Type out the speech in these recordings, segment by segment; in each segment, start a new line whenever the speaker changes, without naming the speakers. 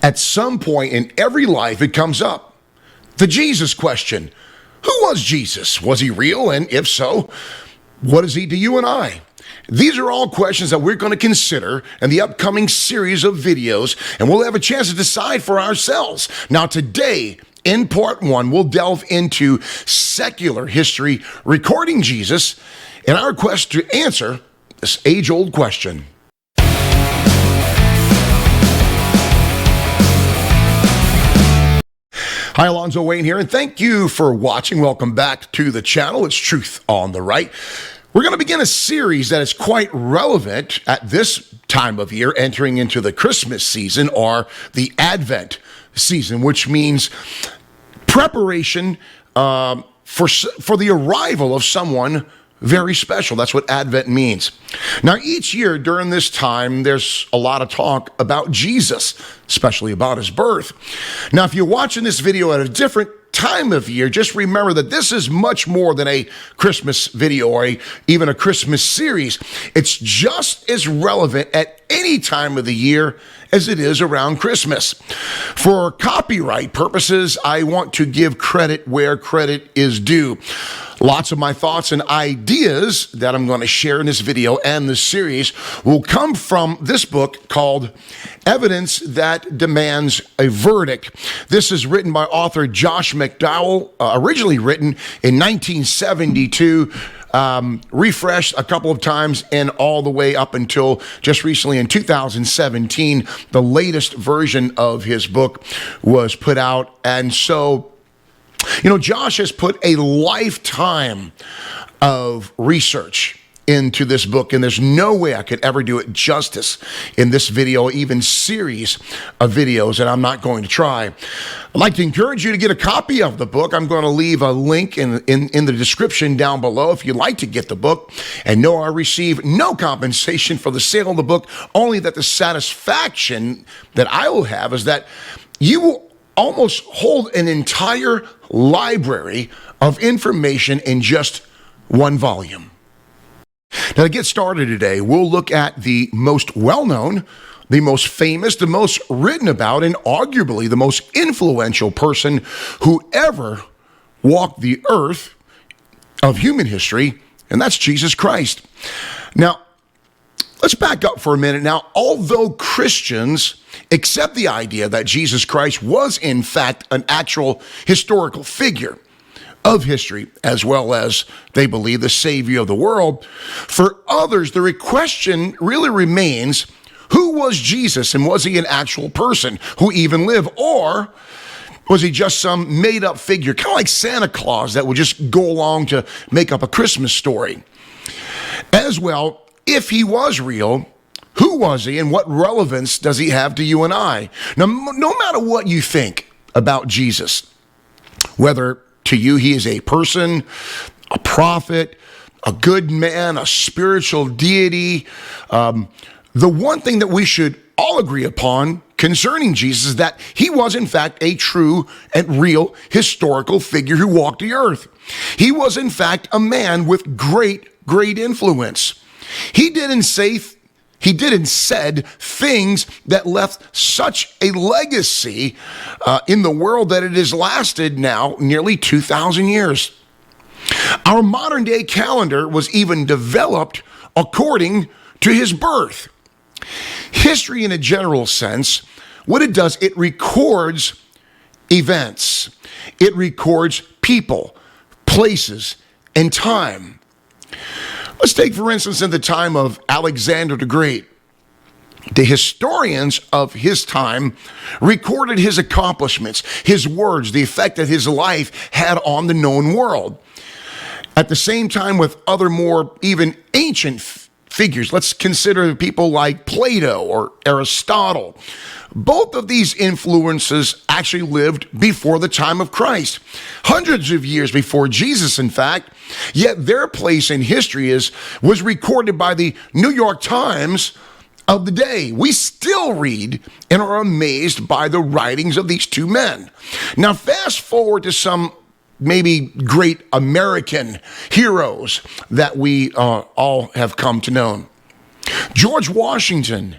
At some point in every life, it comes up. The Jesus question. Who was Jesus? Was he real? And if so, what is he to you and I? These are all questions that we're going to consider in the upcoming series of videos, and we'll have a chance to decide for ourselves. Now, today, in part one, we'll delve into secular history recording Jesus in our quest to answer this age-old question. Hi, Alonzo Wayne here, and thank you for watching. Welcome back to the channel. It's Truth on the Right. We're going to begin a series that is quite relevant at this time of year, entering into the Christmas season or the Advent season, which means preparation for the arrival of someone very special. That's what Advent means. Now, each year during this time, there's a lot of talk about Jesus, especially about his birth. Now, if you're watching this video at a different time of year, just remember that this is much more than a Christmas video or even a Christmas series. It's just as relevant at any time of the year as it is around Christmas. For copyright purposes, I want to give credit where credit is due. Lots of my thoughts and ideas that I'm going to share in this video and this series will come from this book called Evidence That Demands a Verdict. This is written by author Josh McDowell, originally written in 1972, refreshed a couple of times, and all the way up until just recently in 2017, the latest version of his book was put out. And so, Josh has put a lifetime of research into this book, and there's no way I could ever do it justice in this video, even series of videos, and I'm not going to try. I'd like to encourage you to get a copy of the book. I'm going to leave a link in the description down below if you'd like to get the book. And no, I receive no compensation for the sale of the book, only that the satisfaction that I will have is that you will almost hold an entire library of information in just one volume. Now, to get started today, we'll look at the most well-known, the most famous, the most written about, and arguably the most influential person who ever walked the earth of human history, and that's Jesus Christ. Now, let's back up for a minute. Now, although Christians accept the idea that Jesus Christ was, in fact, an actual historical figure of history, as well as they believe the Savior of the world, for others, the question really remains, who was Jesus, and was he an actual person who even lived, or was he just some made-up figure, kind of like Santa Claus that would just go along to make up a Christmas story? As well, if he was real, who was he, and what relevance does he have to you and I? Now, no matter what you think about Jesus, whether to you he is a person, a prophet, a good man, a spiritual deity, the one thing that we should all agree upon concerning Jesus is that he was, in fact, a true and real historical figure who walked the earth. He was, in fact, a man with great influence. He did and said things that left such a legacy in the world that it has lasted now nearly 2,000 years. Our modern day calendar was even developed according to his birth. History, in a general sense, what it does, it records events. It records people, places, and time. Let's take, for instance, in the time of Alexander the Great. The historians of his time recorded his accomplishments, his words, the effect that his life had on the known world. At the same time, with other more even ancient figures, let's consider people like Plato or Aristotle. Both of these influences actually lived before the time of Christ, hundreds of years before Jesus, in fact, yet their place in history was recorded by the New York Times of the day. We still read and are amazed by the writings of these two men. Now, fast forward to some maybe great American heroes that we all have come to know. George Washington,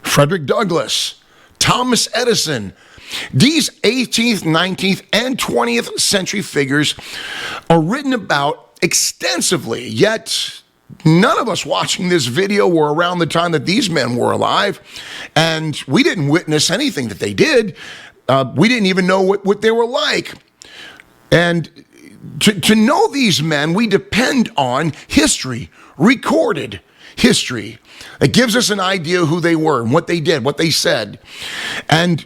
Frederick Douglass, Thomas Edison. These 18th, 19th, and 20th century figures are written about extensively, yet none of us watching this video were around the time that these men were alive, and we didn't witness anything that they did. We didn't even know what they were like. And to know these men, we depend on history, recorded history. It gives us an idea who they were and what they did, what they said. And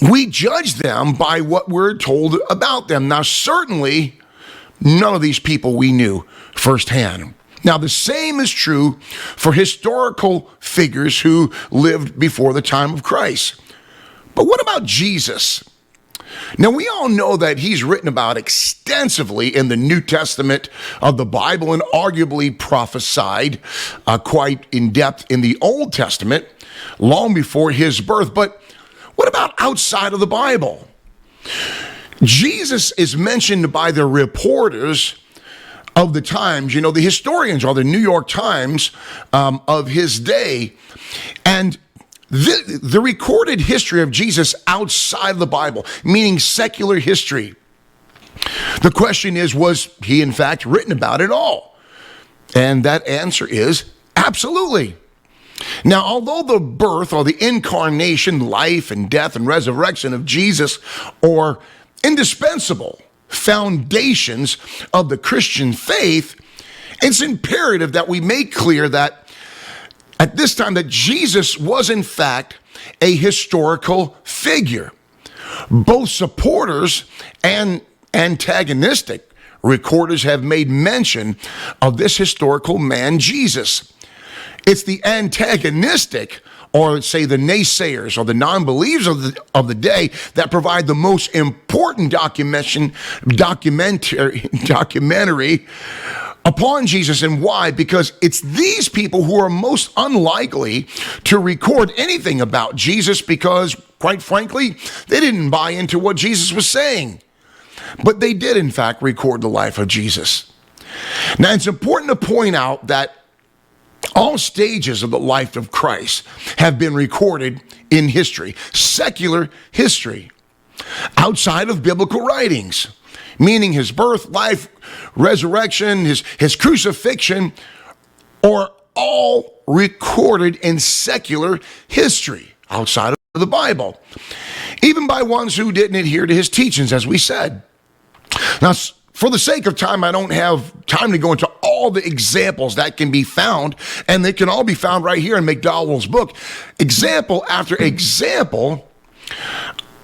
we judge them by what we're told about them. Now, certainly, none of these people we knew firsthand. Now, the same is true for historical figures who lived before the time of Christ. But what about Jesus? Now, we all know that he's written about extensively in the New Testament of the Bible and arguably prophesied quite in depth in the Old Testament long before his birth. But what about outside of the Bible? Jesus is mentioned by the reporters of the times, the historians or the New York Times of his day. And the recorded history of Jesus outside of the Bible, meaning secular history, the question is, was he in fact written about at all? And that answer is absolutely. Now, although the birth or the incarnation, life and death and resurrection of Jesus are indispensable foundations of the Christian faith, it's imperative that we make clear that at this time that Jesus was in fact a historical figure. Both supporters and antagonistic recorders have made mention of this historical man, Jesus. It's the antagonistic, or say the naysayers or the non-believers of the day, that provide the most important documentary upon Jesus. And why? Because it's these people who are most unlikely to record anything about Jesus because, quite frankly, they didn't buy into what Jesus was saying. But they did, in fact, record the life of Jesus. Now, it's important to point out that all stages of the life of Christ have been recorded in history, secular history, outside of biblical writings, meaning his birth, life, resurrection, his crucifixion, are all recorded in secular history outside of the Bible, even by ones who didn't adhere to his teachings, as we said. Now, for the sake of time, I don't have time to go into all the examples that can be found, and they can all be found right here in McDowell's book. Example after example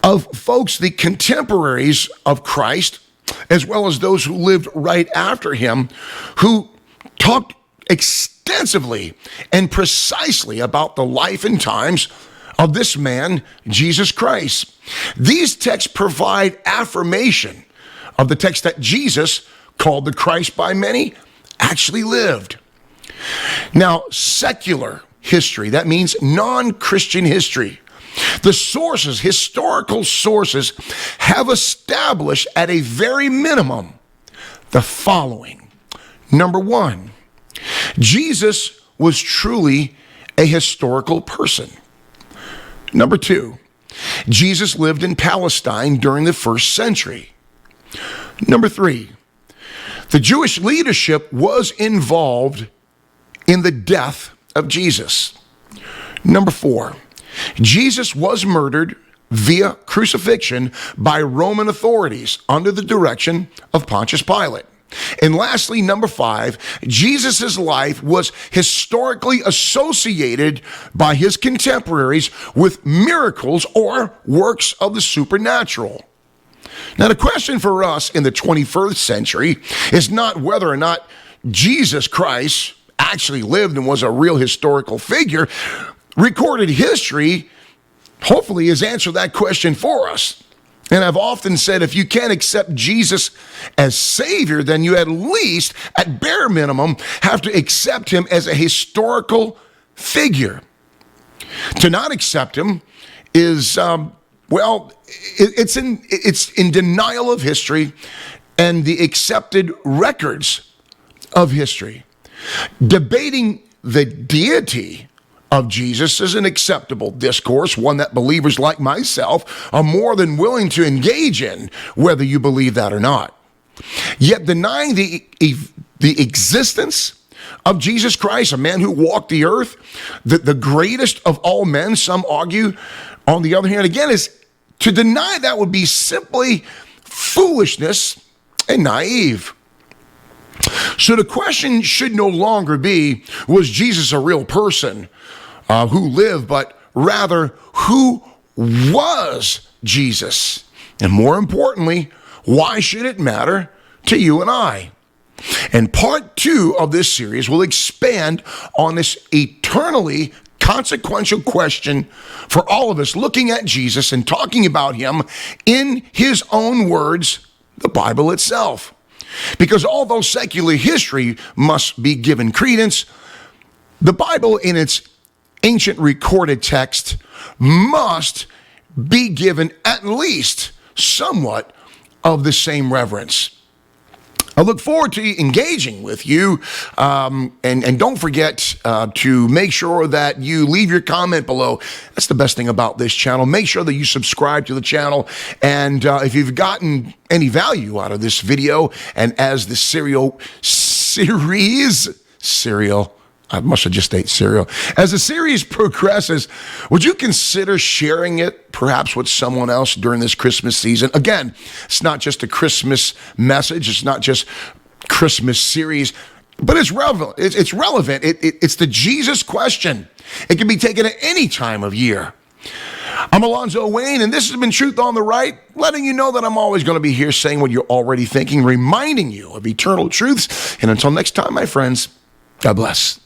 of folks, the contemporaries of Christ, as well as those who lived right after him, who talked extensively and precisely about the life and times of this man, Jesus Christ. These texts provide affirmation of the text that Jesus, called the Christ by many, actually lived. Now, secular history, that means non-Christian history. The sources, historical sources, have established at a very minimum the following. Number one, Jesus was truly a historical person. Number two, Jesus lived in Palestine during the first century. Number three, the Jewish leadership was involved in the death of Jesus. Number four, Jesus was murdered via crucifixion by Roman authorities under the direction of Pontius Pilate. And lastly, number five, Jesus' life was historically associated by his contemporaries with miracles or works of the supernatural. Now, the question for us in the 21st century is not whether or not Jesus Christ actually lived and was a real historical figure. Recorded history, hopefully, has answered that question for us. And I've often said, if you can't accept Jesus as Savior, then you at least, at bare minimum, have to accept him as a historical figure. To not accept him is, it's in denial of history and the accepted records of history. Debating the deity of Jesus is an acceptable discourse, one that believers like myself are more than willing to engage in, whether you believe that or not. Yet denying the existence of Jesus Christ, a man who walked the earth, the greatest of all men, some argue, on the other hand, again, is to deny that would be simply foolishness and naive. So the question should no longer be, was Jesus a real person who lived, but rather, who was Jesus? And more importantly, why should it matter to you and I? And part 2 of this series will expand on this eternally consequential question for all of us, looking at Jesus and talking about him in his own words, the Bible itself. Because although secular history must be given credence, the Bible in its ancient recorded text must be given at least somewhat of the same reverence. I look forward to engaging with you, and don't forget to make sure that you leave your comment below. That's the best thing about this channel. Make sure that you subscribe to the channel, and if you've gotten any value out of this video, and as the I must have just ate cereal. As the series progresses, would you consider sharing it perhaps with someone else during this Christmas season? Again, it's not just a Christmas message. It's not just Christmas series, but it's relevant. It's relevant. It's the Jesus question. It can be taken at any time of year. I'm Alonzo Wayne, and this has been Truth on the Right, letting you know that I'm always going to be here saying what you're already thinking, reminding you of eternal truths. And until next time, my friends, God bless.